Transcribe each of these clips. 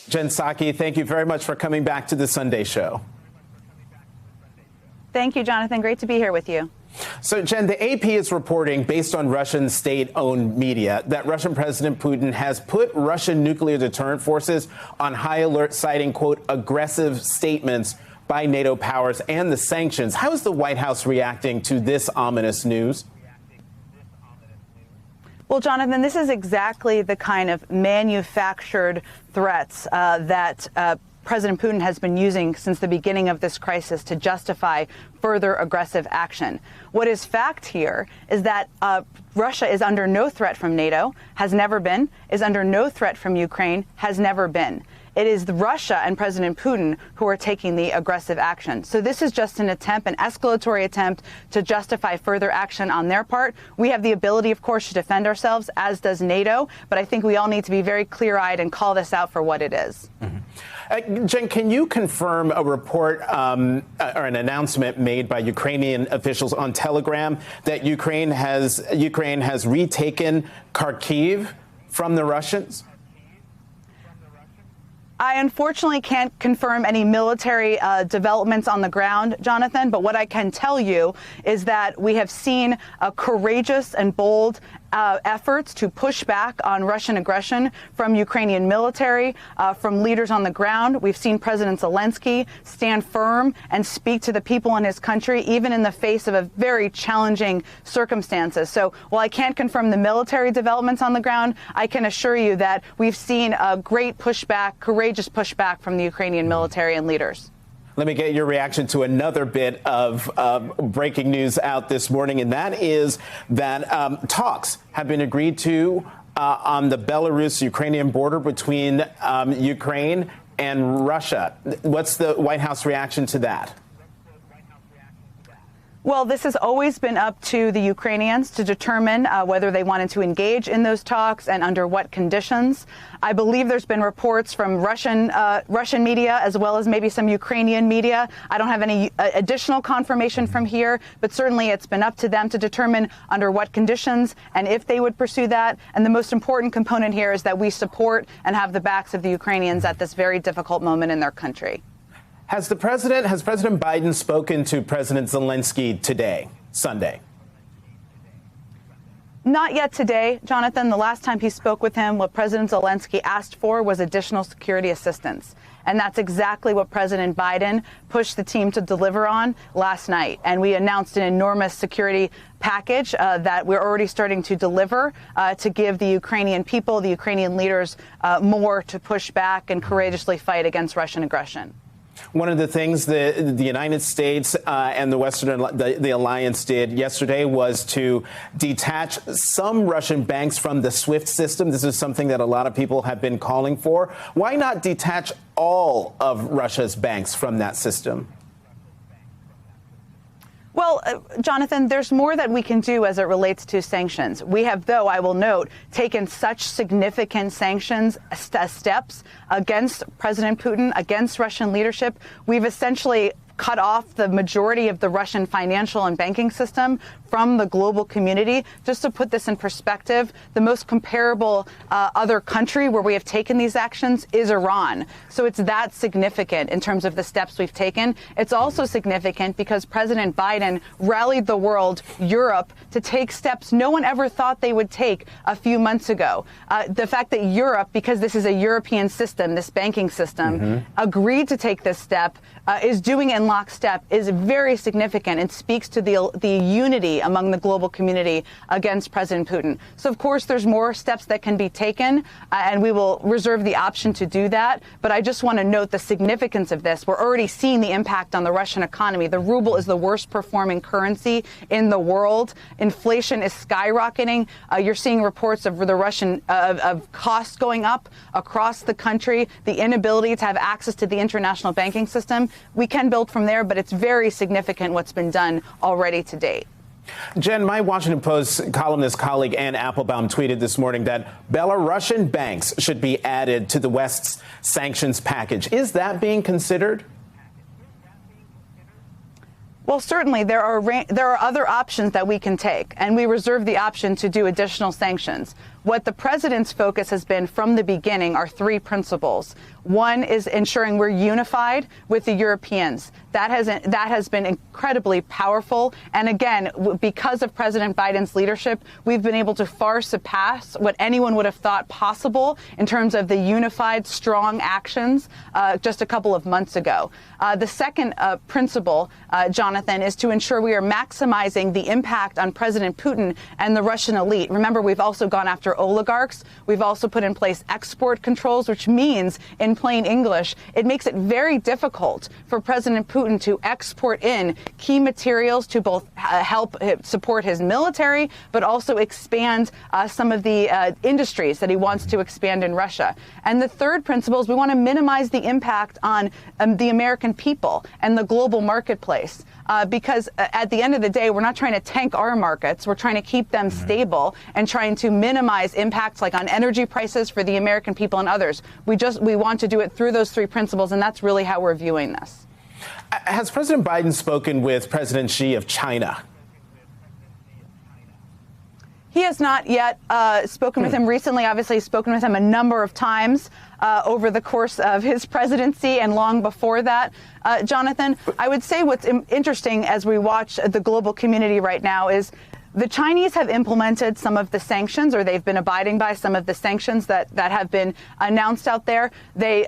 Jen Psaki, thank you very much for coming back to the Sunday Show. Thank you, Jonathan. Great to be here with you. So, Jen, the AP is reporting, based on Russian state-owned media, that Russian President Putin has put Russian nuclear deterrent forces on high alert, citing, quote, aggressive statements by NATO powers and the sanctions. How is the White House reacting to this ominous news? Well, Jonathan, this is exactly the kind of manufactured threats that President Putin has been using since the beginning of this crisis to justify further aggressive action. What is fact here is that Russia is under no threat from NATO, has never been, is under no threat from Ukraine, has never been. It is Russia and President Putin who are taking the aggressive action. So this is just an attempt, an escalatory attempt to justify further action on their part. We have the ability, of course, to defend ourselves, as does NATO. But I think we all need to be very clear-eyed and call this out for what it is. Mm-hmm. Jen, can you confirm a report or an announcement made by Ukrainian officials on Telegram that Ukraine has retaken Kharkiv from the Russians? I unfortunately can't confirm any military developments on the ground, Jonathan, but what I can tell you is that we have seen a courageous and bold efforts to push back on Russian aggression from Ukrainian military, from leaders on the ground. We've seen President Zelensky stand firm and speak to the people in his country, even in the face of a very challenging circumstances. So while I can't confirm the military developments on the ground, I can assure you that we've seen a great pushback, courageous pushback from the Ukrainian military and leaders. Let me get your reaction to another bit of breaking news out this morning, and that is that talks have been agreed to on the Belarus-Ukrainian border between Ukraine and Russia. What's the White House reaction to that? Well, this has always been up to the Ukrainians to determine whether they wanted to engage in those talks and under what conditions. I believe there's been reports from Russian media as well as maybe some Ukrainian media. I don't have any additional confirmation from here, but certainly it's been up to them to determine under what conditions and if they would pursue that. And the most important component here is that we support and have the backs of the Ukrainians at this very difficult moment in their country. Has President Biden spoken to President Zelensky today, Sunday? Not yet today, Jonathan. The last time he spoke with him, what President Zelensky asked for was additional security assistance. And that's exactly what President Biden pushed the team to deliver on last night. And we announced an enormous security package that we're already starting to deliver to give the Ukrainian people, the Ukrainian leaders, more to push back and courageously fight against Russian aggression. One of the things that the United States and the alliance did yesterday was to detach some Russian banks from the SWIFT system. This is something that a lot of people have been calling for. Why not detach all of Russia's banks from that system? Well, Jonathan, there's more that we can do as it relates to sanctions. We have, though, I will note, taken such significant sanctions steps against President Putin, against Russian leadership. We've essentially cut off the majority of the Russian financial and banking system from the global community. Just to put this in perspective, the most comparable other country where we have taken these actions is Iran. So it's that significant in terms of the steps we've taken. It's also significant because President Biden rallied the world, Europe, to take steps no one ever thought they would take a few months ago. The fact that Europe, because this is a European system, this banking system, agreed to take this step is doing it in lockstep is very significant and speaks to the unity among the global community against President Putin. So, of course, there's more steps that can be taken, and we will reserve the option to do that. But I just want to note the significance of this. We're already seeing the impact on the Russian economy. The ruble is the worst performing currency in the world. Inflation is skyrocketing. You're seeing reports of the Russian of costs going up across the country, the inability to have access to the international banking system. We can build from there, but it's very significant what's been done already to date. Jen, my Washington Post columnist colleague Ann Applebaum tweeted this morning that Belarusian banks should be added to the West's sanctions package. Is that being considered? Well, certainly there are other options that we can take, and we reserve the option to do additional sanctions. What the president's focus has been from the beginning are three principles. One is ensuring we're unified with the Europeans. That has been incredibly powerful. And again, because of President Biden's leadership, we've been able to far surpass what anyone would have thought possible in terms of the unified, strong actions just a couple of months ago. The second principle, Jonathan, is to ensure we are maximizing the impact on President Putin and the Russian elite. Remember, we've also gone after oligarchs. We've also put in place export controls, which means, in plain English, it makes it very difficult for President Putin to export in key materials to both help support his military, but also expand some of the industries that he wants to expand in Russia. And the third principle is we want to minimize the impact on the American people and the global marketplace. Because at the end of the day, we're not trying to tank our markets. We're trying to keep them stable and trying to minimize impacts like on energy prices for the American people and others. We want to do it through those three principles, and that's really how we're viewing this. Has President Biden spoken with President Xi of China? He has not yet spoken with him recently. Obviously, he's spoken with him a number of times over the course of his presidency and long before that. Jonathan, I would say what's interesting as we watch the global community right now is the Chinese have implemented some of the sanctions, or they've been abiding by some of the sanctions that have been announced out there. They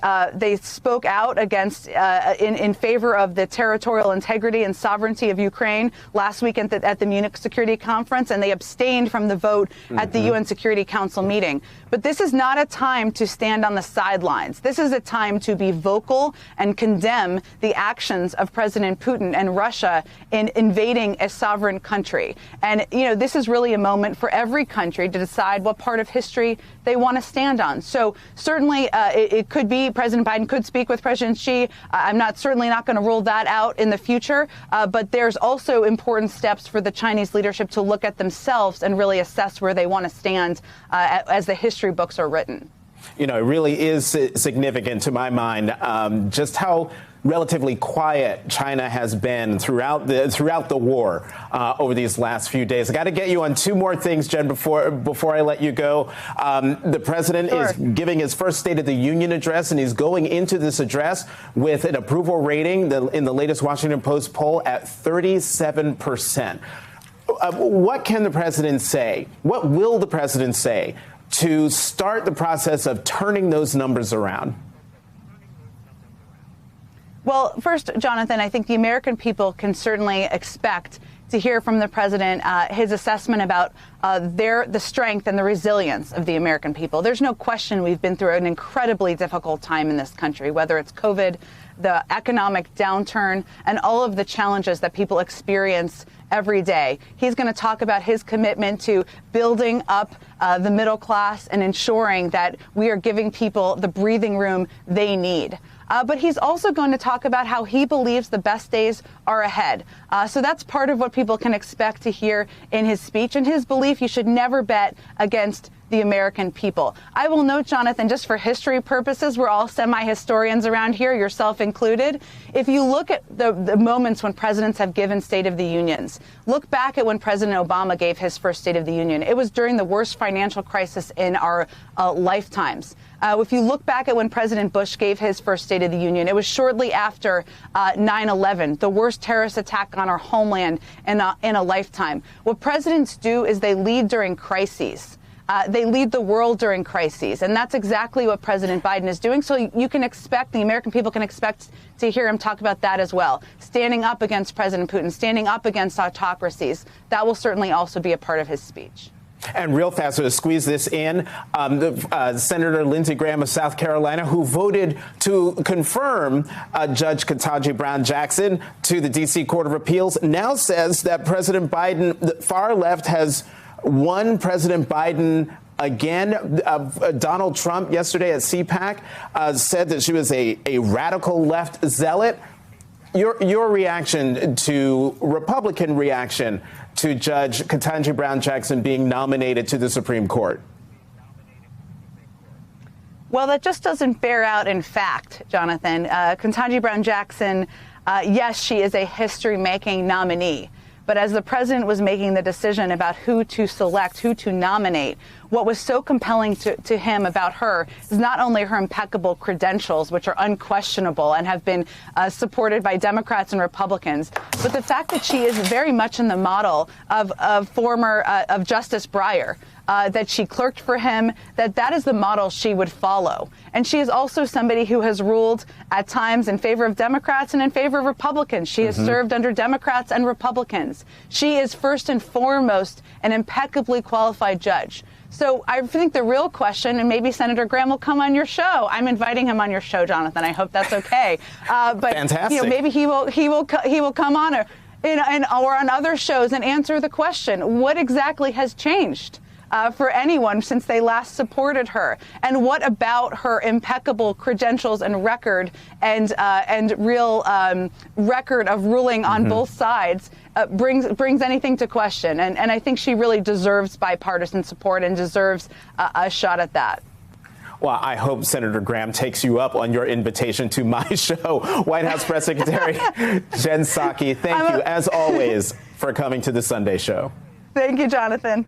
spoke out against in favor of the territorial integrity and sovereignty of Ukraine last week at the Munich Security Conference, and they abstained from the vote at the UN Security Council meeting. But this is not a time to stand on the sidelines. This is a time to be vocal and condemn the actions of President Putin and Russia in invading a sovereign country. And this is really a moment for every country to decide what part of history they want to stand on. So certainly it could be President Biden could speak with President Xi. I'm certainly not going to rule that out in the future. But there's also important steps for the Chinese leadership to look at themselves and really assess where they want to stand as the history books are written. It really is significant to my mind just how relatively quiet China has been throughout the war over these last few days. I got to get you on two more things, Jen, before I let you go. The president is giving his first State of the Union address, and he's going into this address with an approval rating in the latest Washington Post poll at 37%. What can the president say? What will the president say to start the process of turning those numbers around? Well, first, Jonathan, I think the American people can certainly expect to hear from the president his assessment about the strength and the resilience of the American people. There's no question we've been through an incredibly difficult time in this country, whether it's COVID, the economic downturn, and all of the challenges that people experience every day. He's going to talk about his commitment to building up the middle class and ensuring that we are giving people the breathing room they need. But he's also going to talk about how he believes the best days are ahead. So that's part of what people can expect to hear in his speech, and his belief you should never bet against the American people. I will note, Jonathan, just for history purposes, we're all semi-historians around here, yourself included. If you look at the moments when presidents have given State of the Unions, look back at when President Obama gave his first State of the Union. It was during the worst financial crisis in our lifetimes. If you look back at when President Bush gave his first State of the Union, it was shortly after 9/11, the worst terrorist attack on our homeland in a lifetime. What presidents do is they lead during crises. They lead the world during crises, and that's exactly what President Biden is doing. So you can expect, the American people can expect to hear him talk about that as well. Standing up against President Putin, standing up against autocracies, that will certainly also be a part of his speech. And real fast, to squeeze this in, Senator Lindsey Graham of South Carolina, who voted to confirm Judge Ketanji Brown Jackson to the D.C. Court of Appeals, now says that President Biden, the far left, has won President Biden again. Donald Trump yesterday at CPAC said that she was a radical left zealot. Your reaction to Republican reaction to Judge Ketanji Brown Jackson being nominated to the Supreme Court? Well, that just doesn't bear out in fact, Jonathan. Ketanji Brown Jackson, yes, she is a history-making nominee. But as the president was making the decision about who to select, who to nominate, what was so compelling to him about her is not only her impeccable credentials, which are unquestionable and have been supported by Democrats and Republicans, but the fact that she is very much in the model of Justice Breyer. That she clerked for him, that is the model she would follow. And she is also somebody who has ruled at times in favor of Democrats and in favor of Republicans. She has served under Democrats and Republicans. She is first and foremost an impeccably qualified judge. So I think the real question, and maybe Senator Graham will come on your show. I'm inviting him on your show, Jonathan. I hope that's okay. But Fantastic. Maybe he will come on or on other shows and answer the question: what exactly has changed for anyone since they last supported her? And what about her impeccable credentials and record and real record of ruling on both sides brings anything to question? And I think she really deserves bipartisan support and deserves a shot at that. Well, I hope Senator Graham takes you up on your invitation to my show. White House Press Secretary Jen Psaki, thank you, as always, for coming to the Sunday Show. Thank you, Jonathan.